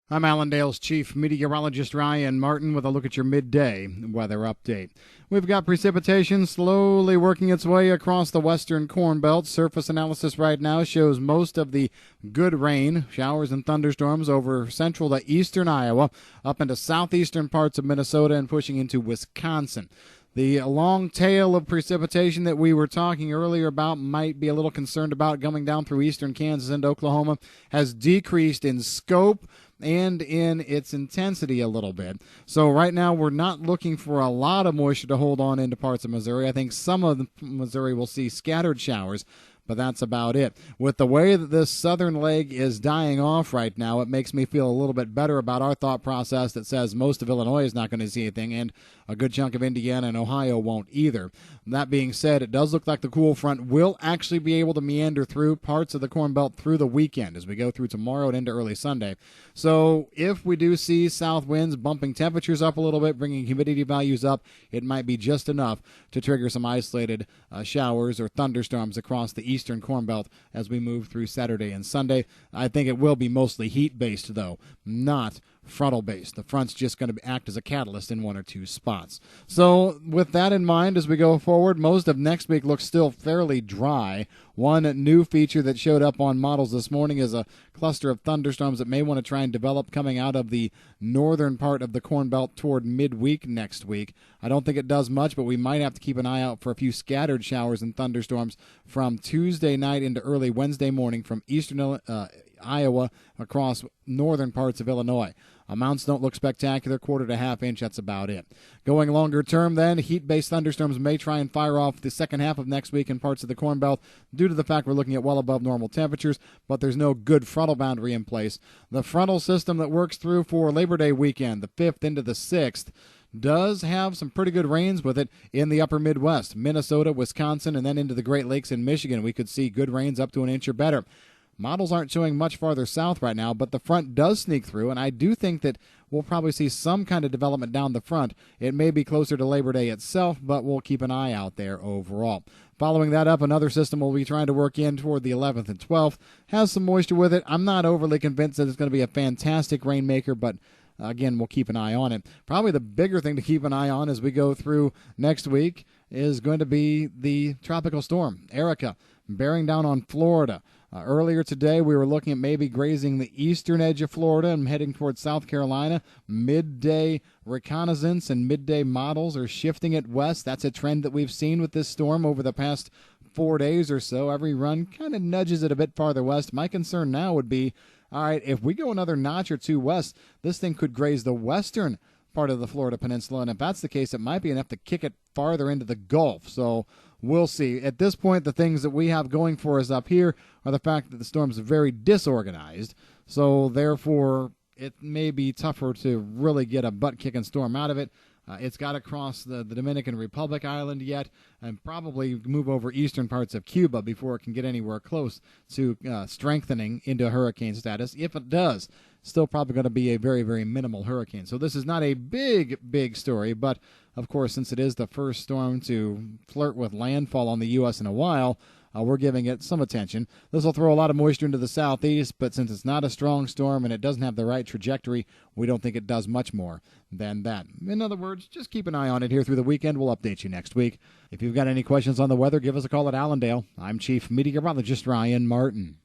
I'm Allendale's chief meteorologist Ryan Martin with a look at your midday weather update. We've got precipitation slowly working its way across the western Corn Belt. Surface analysis right now shows most of the good rain, showers and thunderstorms over central to eastern Iowa, up into southeastern parts of Minnesota and pushing into Wisconsin. The long tail of precipitation that we were talking earlier about, might be a little concerned about coming down through eastern Kansas and Oklahoma, has decreased in scope and in its intensity a little bit. So right now we're not looking for a lot of moisture to hold on into parts of Missouri. I think some of Missouri will see scattered showers, but that's about it. With the way that this southern leg is dying off right now, it makes me feel a little bit better about our thought process that says most of Illinois is not going to see anything, and a good chunk of Indiana and Ohio won't either. That being said, it does look like the cool front will actually be able to meander through parts of the Corn Belt through the weekend as we go through tomorrow and into early Sunday. So if we do see south winds bumping temperatures up a little bit, bringing humidity values up, it might be just enough to trigger some isolated showers or thunderstorms across the eastern Corn Belt as we move through Saturday and Sunday. I think it will be mostly heat-based, though, not frontal-based. The front's just going to act as a catalyst in one or two spots. So with that in mind, as we go forward, most of next week looks still fairly dry. One new feature that showed up on models this morning is a cluster of thunderstorms that may want to try and develop coming out of the northern part of the Corn Belt toward midweek next week. I don't think it does much, but we might have to keep an eye out for a few scattered showers and thunderstorms from Tuesday night into early Wednesday morning from eastern Iowa across northern parts of Illinois. Amounts don't look spectacular, quarter to half inch, that's about it. Going longer term then, heat-based thunderstorms may try and fire off the second half of next week in parts of the Corn Belt due to the fact we're looking at well above normal temperatures, but there's no good frontal boundary in place. The frontal system that works through for Labor Day weekend, the 5th into the 6th, does have some pretty good rains with it in the upper Midwest, Minnesota, Wisconsin, and then into the Great Lakes in Michigan. We could see good rains up to an inch or better. Models aren't showing much farther south right now, but the front does sneak through, and I do think that we'll probably see some kind of development down the front. It may be closer to Labor Day itself, but we'll keep an eye out there overall. Following that up, another system we'll be trying to work in toward the 11th and 12th. Has some moisture with it. I'm not overly convinced that it's going to be a fantastic rainmaker, but again, we'll keep an eye on it. Probably the bigger thing to keep an eye on as we go through next week is going to be the tropical storm, Erica, bearing down on Florida. Earlier today, we were looking at maybe grazing the eastern edge of Florida and heading towards South Carolina. Midday reconnaissance and midday models are shifting it west. That's a trend that we've seen with this storm over the past 4 days or so. Every run kind of nudges it a bit farther west. My concern now would be, all right, if we go another notch or two west, this thing could graze the western part of the Florida Peninsula, and if that's the case, it might be enough to kick it farther into the Gulf. So we'll see. At this point, the things that we have going for us up here are the fact that the storm's very disorganized, so therefore it may be tougher to really get a butt-kicking storm out of it. It's got to cross the Dominican Republic island yet and probably move over eastern parts of Cuba before it can get anywhere close to strengthening into hurricane status. If it does, still probably going to be a very, very minimal hurricane. So this is not a big, big story, but of course, since it is the first storm to flirt with landfall on the U.S. in a while, we're giving it some attention. This will throw a lot of moisture into the southeast, but since it's not a strong storm and it doesn't have the right trajectory, we don't think it does much more than that. In other words, just keep an eye on it here through the weekend. We'll update you next week. If you've got any questions on the weather, give us a call at Allendale. I'm Chief Meteorologist Ryan Martin.